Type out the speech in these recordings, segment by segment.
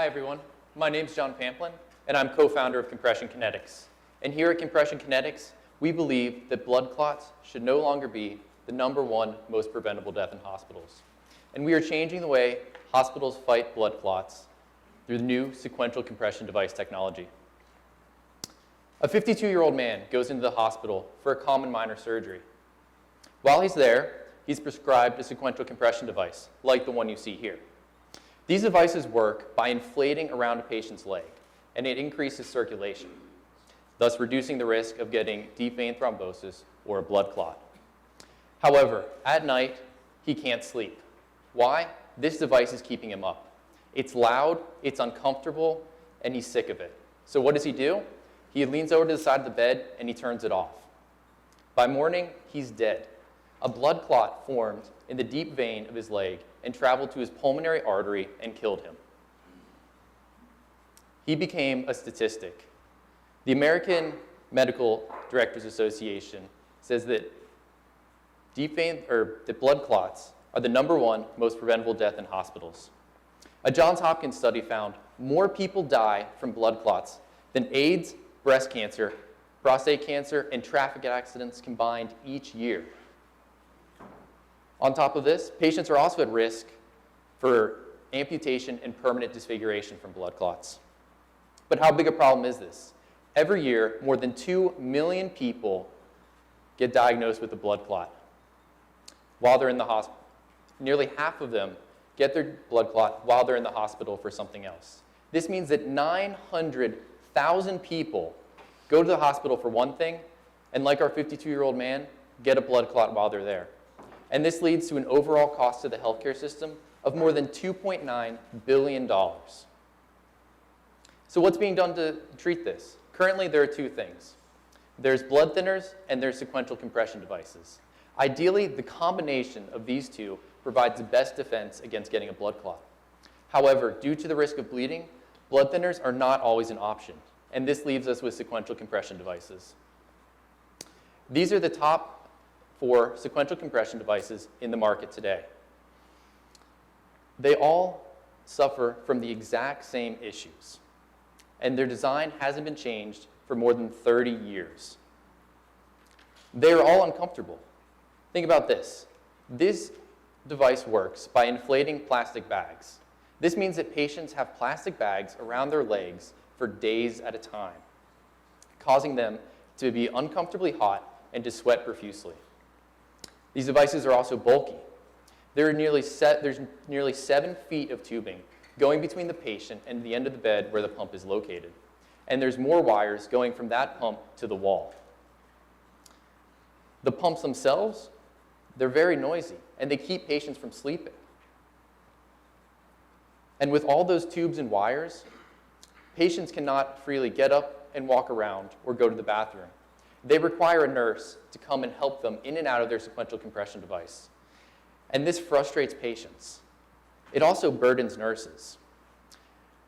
Hi everyone, my name's John Pamplin, and I'm co-founder of Compression Kinetics. And here at Compression Kinetics, we believe that blood clots should no longer be the #1 most preventable death in hospitals. And we are changing the way hospitals fight blood clots through the new sequential compression device technology. A 52-year-old man goes into the hospital for a common minor surgery. While he's there, he's prescribed a sequential compression device, like the one you see here. These devices work by inflating around a patient's leg, and it increases circulation, thus reducing the risk of getting deep vein thrombosis or a blood clot. However, at night, he can't sleep. Why? This device is keeping him up. It's loud, it's uncomfortable, and he's sick of it. So what does he do? He leans over to the side of the bed and he turns it off. By morning, he's dead. A blood clot formed in the deep vein of his leg and traveled to his pulmonary artery and killed him. He became a statistic. The American Medical Directors Association says that that blood clots are the #1 most preventable death in hospitals. A Johns Hopkins study found more people die from blood clots than AIDS, breast cancer, prostate cancer, and traffic accidents combined each year. On top of this, patients are also at risk for amputation and permanent disfiguration from blood clots. But how big a problem is this? Every year, more than 2 million people get diagnosed with a blood clot while they're in the hospital. Nearly half of them get their blood clot while they're in the hospital for something else. This means that 900,000 people go to the hospital for one thing, and like our 52-year-old man, get a blood clot while they're there. And this leads to an overall cost to the healthcare system of more than $2.9 billion. So what's being done to treat this? Currently, there are two things. There's blood thinners and there's sequential compression devices. Ideally, the combination of these two provides the best defense against getting a blood clot. However, due to the risk of bleeding, blood thinners are not always an option, and this leaves us with sequential compression devices. These are the top 4 sequential compression devices in the market today. They all suffer from the exact same issues, and their design hasn't been changed for more than 30 years. They are all uncomfortable. Think about this. This device works by inflating plastic bags. This means that patients have plastic bags around their legs for days at a time, causing them to be uncomfortably hot and to sweat profusely. These devices are also bulky. There's nearly 7 feet of tubing going between the patient and the end of the bed where the pump is located. And there's more wires going from that pump to the wall. The pumps themselves, they're very noisy, and they keep patients from sleeping. And with all those tubes and wires, patients cannot freely get up and walk around or go to the bathroom. They require a nurse to come and help them in and out of their sequential compression device. And this frustrates patients. It also burdens nurses.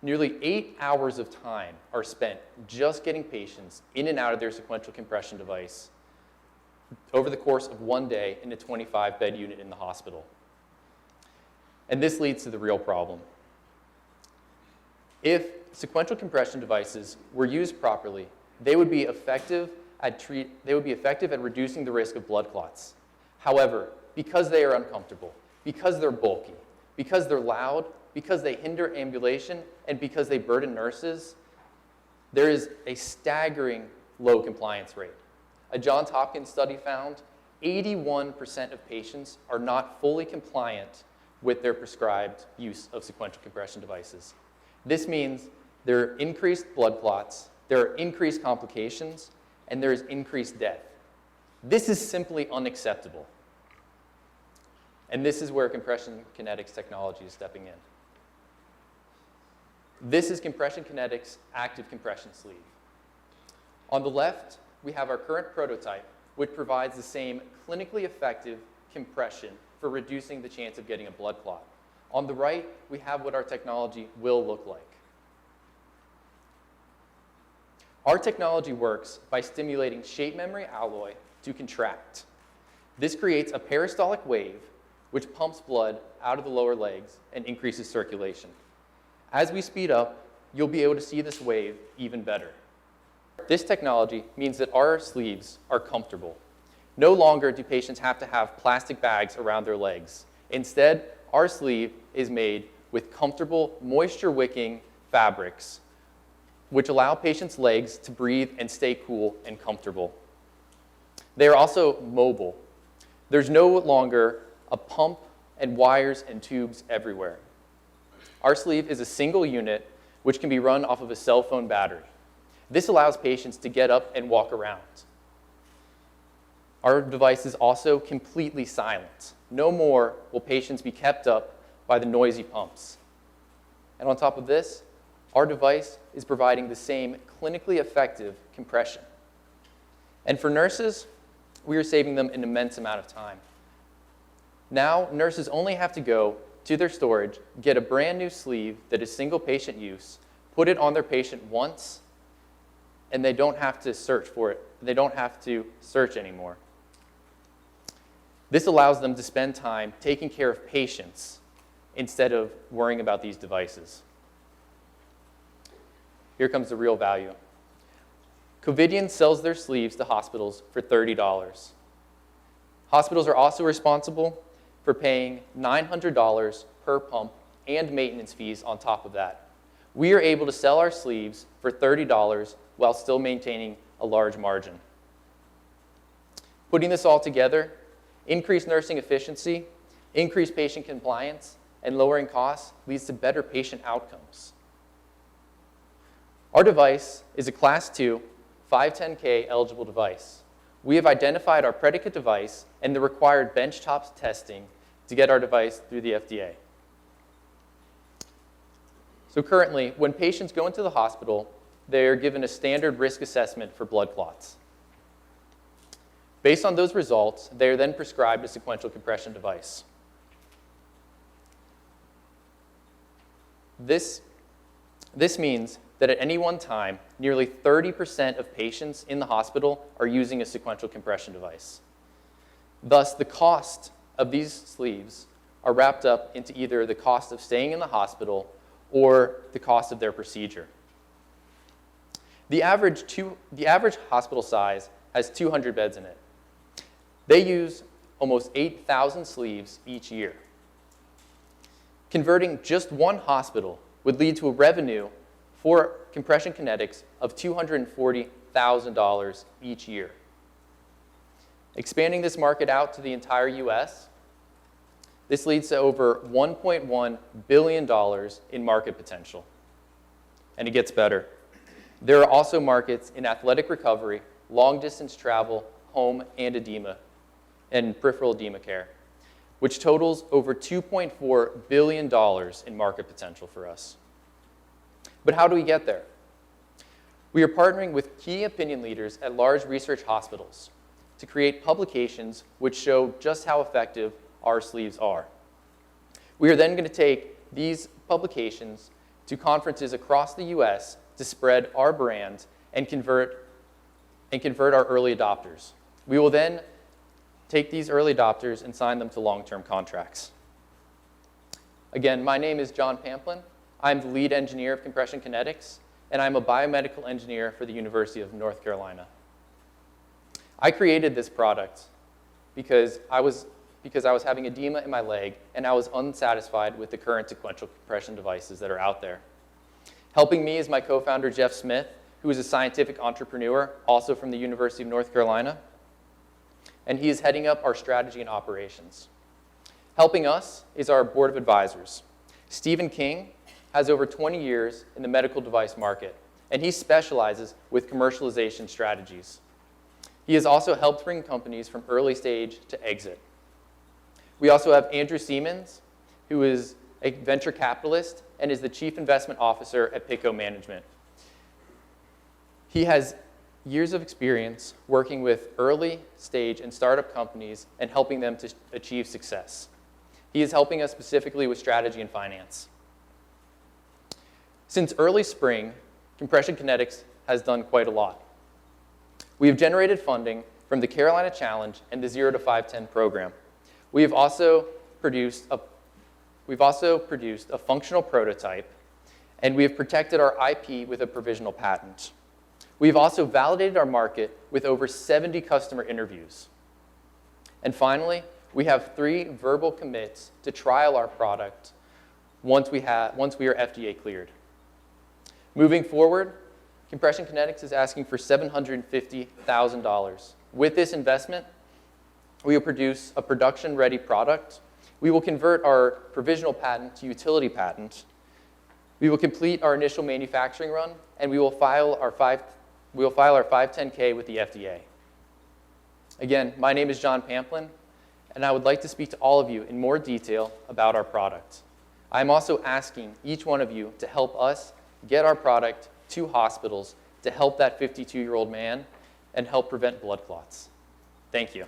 Nearly 8 hours of time are spent just getting patients in and out of their sequential compression device over the course of one day in a 25-bed unit in the hospital. And this leads to the real problem. If sequential compression devices were used properly, they would be effective at reducing the risk of blood clots. However, because they are uncomfortable, because they're bulky, because they're loud, because they hinder ambulation, and because they burden nurses, there is a staggering low compliance rate. A Johns Hopkins study found 81% of patients are not fully compliant with their prescribed use of sequential compression devices. This means there are increased blood clots, there are increased complications, and there is increased death. This is simply unacceptable. And this is where Compression Kinetics technology is stepping in. This is Compression Kinetics active compression sleeve. On the left, we have our current prototype, which provides the same clinically effective compression for reducing the chance of getting a blood clot. On the right, we have what our technology will look like. Our technology works by stimulating shape memory alloy to contract. This creates a peristaltic wave which pumps blood out of the lower legs and increases circulation. As we speed up, you'll be able to see this wave even better. This technology means that our sleeves are comfortable. No longer do patients have to have plastic bags around their legs. Instead, our sleeve is made with comfortable, moisture-wicking fabrics, which allow patients' legs to breathe and stay cool and comfortable. They are also mobile. There's no longer a pump and wires and tubes everywhere. Our sleeve is a single unit which can be run off of a cell phone battery. This allows patients to get up and walk around. Our device is also completely silent. No more will patients be kept up by the noisy pumps. And on top of this, our device is providing the same clinically effective compression. And for nurses, we are saving them an immense amount of time. Now, nurses only have to go to their storage, get a brand new sleeve that is single patient use, put it on their patient once, and they don't have to search for it. They don't have to search anymore. This allows them to spend time taking care of patients instead of worrying about these devices. Here comes the real value. Covidien sells their sleeves to hospitals for $30. Hospitals are also responsible for paying $900 per pump and maintenance fees on top of that. We are able to sell our sleeves for $30 while still maintaining a large margin. Putting this all together, increased nursing efficiency, increased patient compliance, and lowering costs leads to better patient outcomes. Our device is a Class 2, 510K eligible device. We have identified our predicate device and the required benchtop testing to get our device through the FDA. So currently, when patients go into the hospital, they are given a standard risk assessment for blood clots. Based on those results, they are then prescribed a sequential compression device. This means that at any one time, nearly 30% of patients in the hospital are using a sequential compression device. Thus, the cost of these sleeves are wrapped up into either the cost of staying in the hospital or the cost of their procedure. The average hospital size has 200 beds in it. They use almost 8,000 sleeves each year. Converting just one hospital would lead to a revenue for Compression Kinetics of $240,000 each year. Expanding this market out to the entire US, this leads to over $1.1 billion in market potential. And it gets better. There are also markets in athletic recovery, long-distance travel, home, and edema, and peripheral edema care, which totals over $2.4 billion in market potential for us. But how do we get there? We are partnering with key opinion leaders at large research hospitals to create publications which show just how effective our sleeves are. We are then going to take these publications to conferences across the US to spread our brand and convert our early adopters. We will then take these early adopters and sign them to long-term contracts. Again, my name is John Pamplin. I'm the lead engineer of Compression Kinetics, and I'm a biomedical engineer for the University of North Carolina. I created this product because I was having edema in my leg, and I was unsatisfied with the current sequential compression devices that are out there. Helping me is my co-founder, Jeff Smith, who is a scientific entrepreneur, also from the University of North Carolina, and he is heading up our strategy and operations. Helping us is our board of advisors. Stephen King has over 20 years in the medical device market, and he specializes with commercialization strategies. He has also helped bring companies from early stage to exit. We also have Andrew Siemens, who is a venture capitalist and is the chief investment officer at Pico Management. He has years of experience working with early stage and startup companies and helping them to achieve success. He is helping us specifically with strategy and finance. Since early spring, Compression Kinetics has done quite a lot. We have generated funding from the Carolina Challenge and the ZeroTo510 program. We've also produced a functional prototype and we have protected our IP with a provisional patent. We've also validated our market with over 70 customer interviews. And finally, we have 3 verbal commits to trial our product once we are FDA cleared. Moving forward, Compression Kinetics is asking for $750,000. With this investment, we will produce a production-ready product. We will convert our provisional patent to utility patent. We will complete our initial manufacturing run, and we will file our 510K with the FDA. Again, my name is John Pamplin, and I would like to speak to all of you in more detail about our product. I'm also asking each one of you to help us get our product to hospitals to help that 52-year-old man and help prevent blood clots. Thank you.